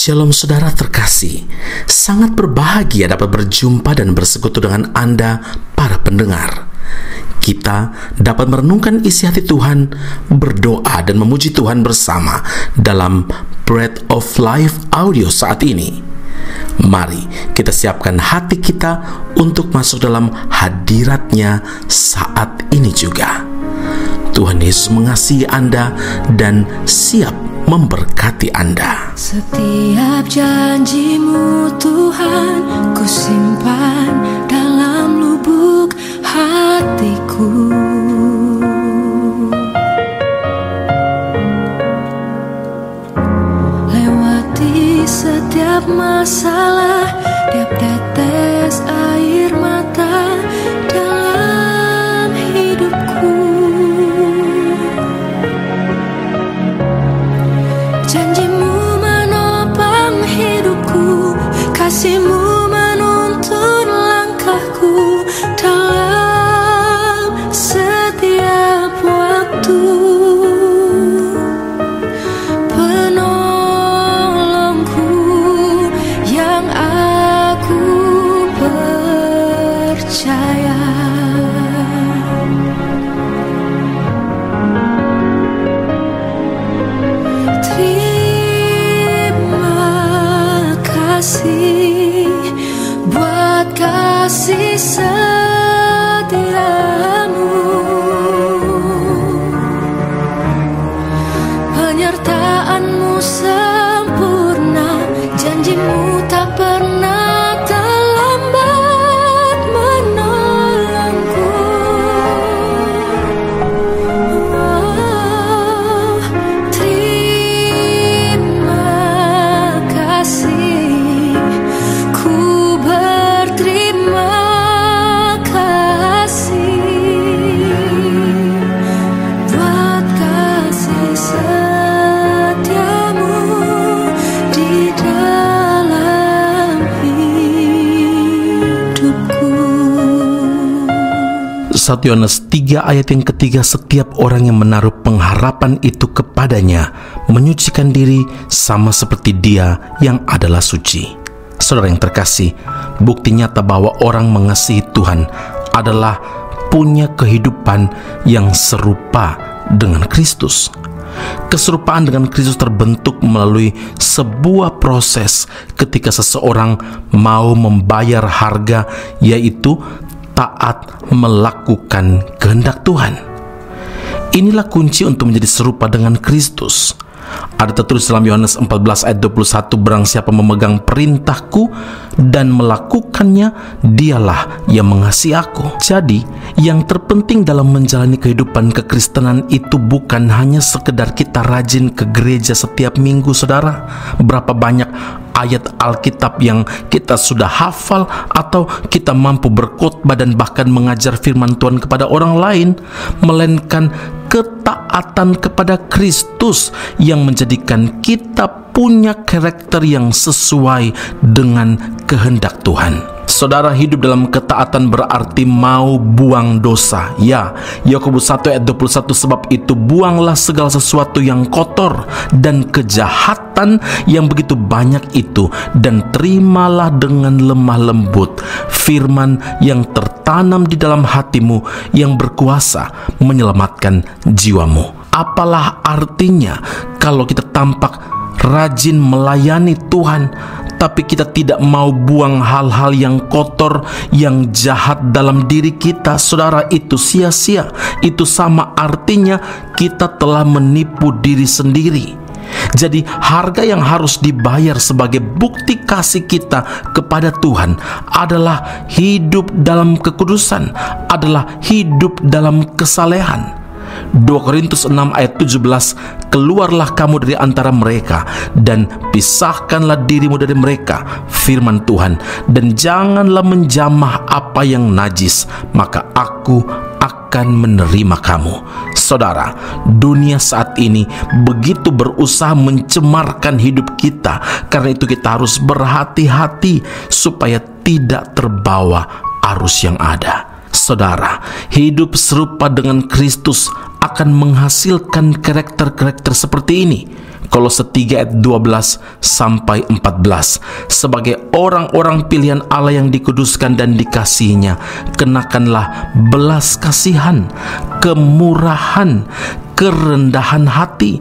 Shalom saudara terkasih, sangat berbahagia dapat berjumpa dan bersekutu dengan Anda para pendengar. Kita dapat merenungkan isi hati Tuhan, berdoa dan memuji Tuhan bersama dalam Bread of Life audio saat ini. Mari kita siapkan hati kita untuk masuk dalam hadirat-Nya saat ini juga. Tuhan Yesus mengasihi Anda dan siap memberkati Anda. Setiap janji-Mu Tuhan, ku simpan dalam lubuk hatiku. Lewati setiap masalah, tiap tetes air mata dalam hidupku. Janji-Mu menopang hidupku, kasih-Mu menuntun langkahku dalam setiap waktu. Penolongku yang aku percaya. Buat kasih setia-Mu, penyertaan-Mu sempurna, janji-Mu tak pernah terlambat menolongku. Terima kasih. Satu Yohanes 3 ayat yang ketiga, setiap orang yang menaruh pengharapan itu kepadanya menyucikan diri sama seperti Dia yang adalah suci. Saudara yang terkasih, bukti nyata bahwa orang mengasihi Tuhan adalah punya kehidupan yang serupa dengan Kristus. Keserupaan dengan Kristus terbentuk melalui sebuah proses ketika seseorang mau membayar harga, yaitu taat melakukan kehendak Tuhan. Inilah kunci untuk menjadi serupa dengan Kristus. Ada tertulis dalam Yohanes 14 ayat 21, barang siapa memegang perintahku dan melakukannya, dialah yang mengasihi aku. Jadi, yang terpenting dalam menjalani kehidupan kekristenan itu bukan hanya sekedar kita rajin ke gereja setiap minggu, saudara. Berapa banyak ayat Alkitab yang kita sudah hafal, atau kita mampu berkhotbah dan bahkan mengajar firman Tuhan kepada orang lain, melainkan ketaatan kepada Kristus yang menjadikan kita punya karakter yang sesuai dengan kehendak Tuhan. Saudara, hidup dalam ketaatan berarti mau buang dosa. Ya, Yakobus 1 ayat 21, sebab itu buanglah segala sesuatu yang kotor dan kejahatan yang begitu banyak itu, dan terimalah dengan lemah lembut firman yang tertanam di dalam hatimu, yang berkuasa menyelamatkan jiwamu. Apalah artinya kalau kita tampak rajin melayani Tuhan, tapi kita tidak mau buang hal-hal yang kotor, yang jahat dalam diri kita? Saudara, itu sia-sia. Itu sama artinya kita telah menipu diri sendiri. Jadi harga yang harus dibayar sebagai bukti kasih kita kepada Tuhan adalah hidup dalam kekudusan, adalah hidup dalam kesalehan. 2 Korintus 6 ayat 17, keluarlah kamu dari antara mereka dan pisahkanlah dirimu dari mereka, firman Tuhan, dan janganlah menjamah apa yang najis, maka aku akan menerima kamu. Saudara, dunia saat ini begitu berusaha mencemarkan hidup kita. Karena itu kita harus berhati-hati supaya tidak terbawa arus yang ada. Saudara, hidup serupa dengan Kristus akan menghasilkan karakter-karakter seperti ini. Kolose 3 ayat 12 sampai 14. Sebagai orang-orang pilihan Allah yang dikuduskan dan dikasihinya, kenakanlah belas kasihan, kemurahan, kerendahan hati,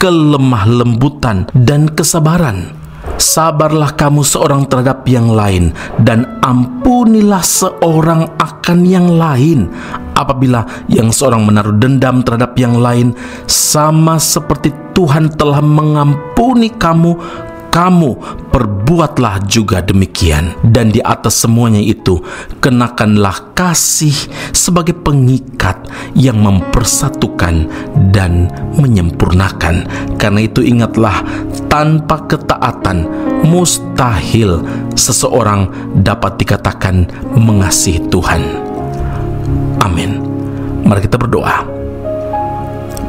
kelemah lembutan, dan kesabaran. Sabarlah kamu seorang terhadap yang lain, dan ampunilah seorang akan yang lain. Apabila yang seorang menaruh dendam terhadap yang lain, sama seperti Tuhan telah mengampuni kamu, kamu perbuatlah juga demikian. Dan di atas semuanya itu, kenakanlah kasih sebagai pengikat yang mempersatukan dan menyempurnakan. Karena itu ingatlah, tanpa ketaatan mustahil seseorang dapat dikatakan mengasihi Tuhan. Amin. Mari kita berdoa.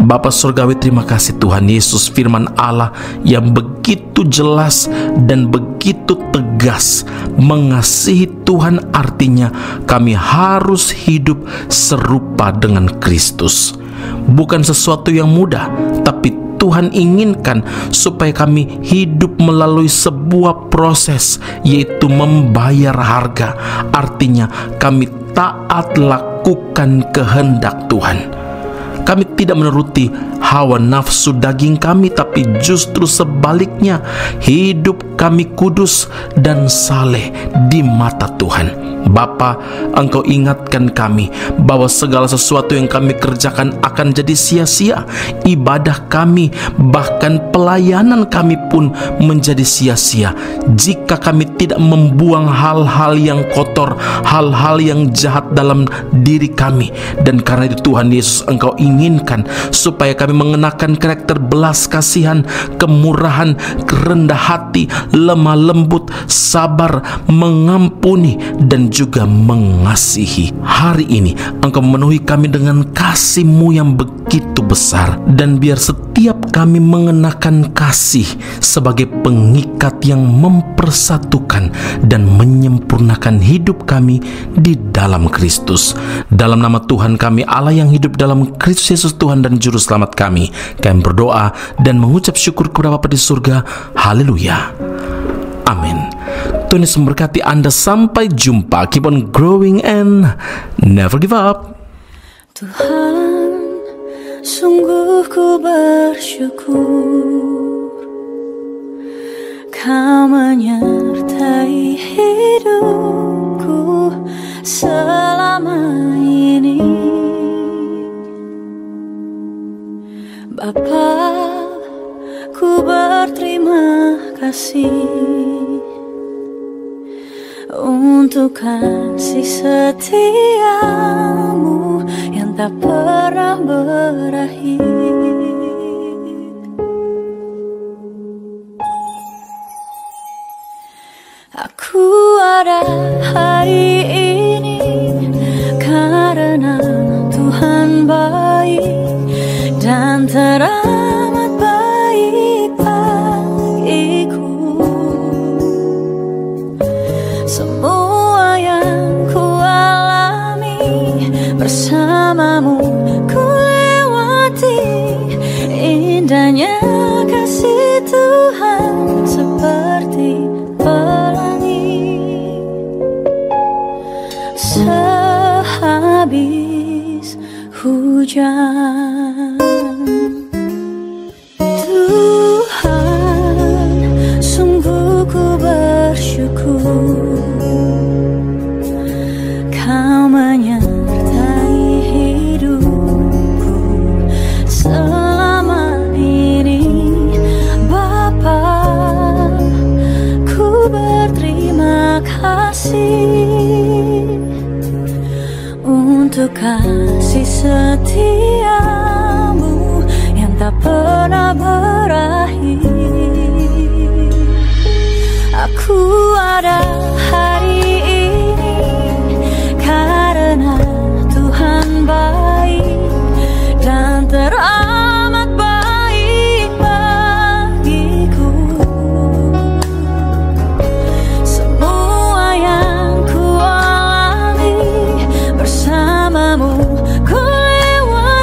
Bapa Surgawi, terima kasih Tuhan Yesus, firman Allah yang begitu jelas dan begitu tegas. Mengasihi Tuhan artinya kami harus hidup serupa dengan Kristus. Bukan sesuatu yang mudah, tapi Tuhan inginkan supaya kami hidup melalui sebuah proses, yaitu membayar harga. Artinya kami taat lakukan kehendak Tuhan. Kami tidak menuruti hawa nafsu daging kami, tapi justru sebaliknya, hidup kami kudus dan saleh di mata Tuhan. Bapa, Engkau ingatkan kami bahwa segala sesuatu yang kami kerjakan akan jadi sia-sia. Ibadah kami, bahkan pelayanan kami pun menjadi sia-sia jika kami tidak membuang hal-hal yang kotor, hal-hal yang jahat dalam diri kami. Dan karena itu Tuhan Yesus, Engkau inginkan supaya kami mengenakan karakter belas kasihan, kemurahan, rendah hati, lemah lembut, sabar, mengampuni, dan juga mengasihi. Hari ini Engkau memenuhi kami dengan kasih-Mu yang begitu besar, dan biar setiap kami mengenakan kasih sebagai pengikat yang mempersatukan dan menyempurnakan hidup kami di dalam Kristus. Dalam nama Tuhan kami, Allah yang hidup dalam Kristus Yesus Tuhan dan Juru Selamat kami berdoa dan mengucap syukur kepada Bapa di surga. Haleluya. Amin. Tuhan Yesus memberkati Anda. Sampai jumpa. Keep on growing and never give up. Tuhan, sungguh ku bersyukur Kau menyertai hidupku selama ini. Bapa, ku berterima kasih untuk kasih setiamu yang tak pernah berakhir. Aku ada hari ini karena Tuhan baik dan teramat baik bagiku. Semua yang ku alami bersamamu ku lewati. Indahnya kasih Tuhan seperti pelangi sehabis hujan. Tuhan, sungguh ku bersyukur Kau menyertai hidupku selama ini. Bapa, ku berterima kasih untuk kasih setiamu yang tak pernah berakhir. Aku ada hari ini karena Tuhan baik dan teramat baik bagiku. Semua yang ku alami bersamamu ku lewati.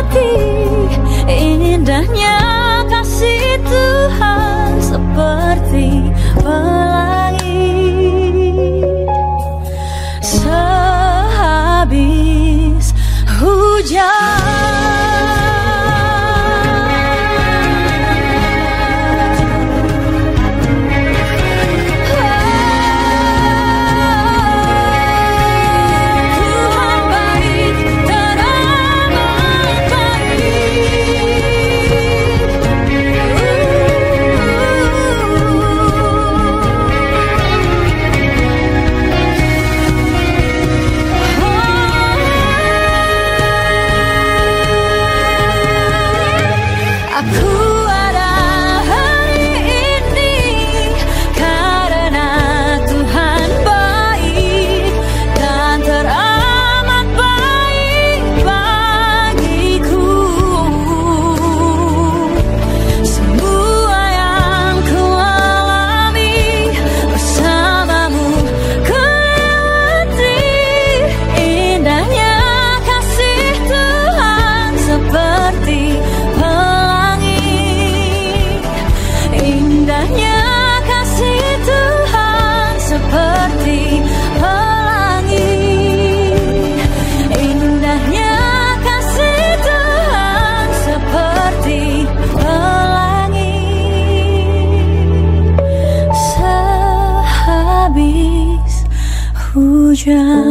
hujan.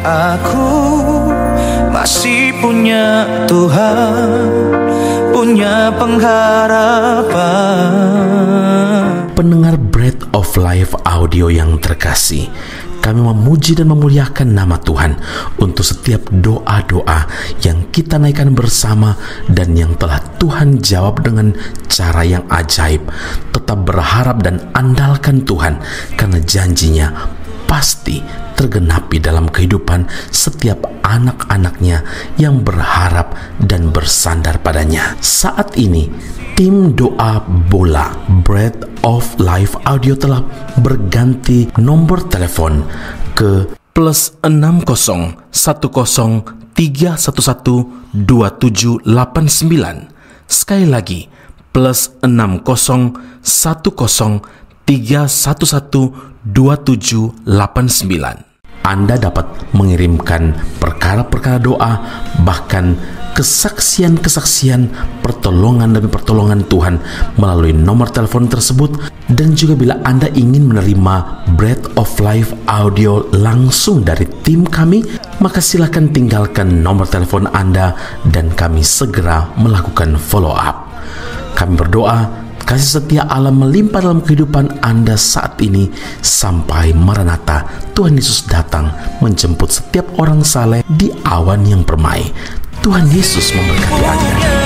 Aku masih punya Tuhan, punya pengharapan. Pendengar Bread of Life audio yang terkasih, kami memuji dan memuliakan nama Tuhan untuk setiap doa-doa yang kita naikkan bersama dan yang telah Tuhan jawab dengan cara yang ajaib. Tetap berharap dan andalkan Tuhan, karena janjinya pasti tergenapi dalam kehidupan setiap anak-anaknya yang berharap dan bersandar padanya. Saat ini, tim doa bola Bread of Life audio telah berganti nomor telepon ke +60 10 311 2789. Sekali lagi, +60 10 311 2789. Anda dapat mengirimkan perkara-perkara doa, bahkan kesaksian-kesaksian pertolongan demi pertolongan Tuhan melalui nomor telepon tersebut. Dan juga bila Anda ingin menerima Bread of Life audio langsung dari tim kami, maka silakan tinggalkan nomor telepon Anda dan kami segera melakukan follow up. Kami berdoa kasih setia Allah melimpah dalam kehidupan Anda saat ini sampai Maranatha, Tuhan Yesus datang menjemput setiap orang saleh di awan yang permai. Tuhan Yesus memberkati Anda.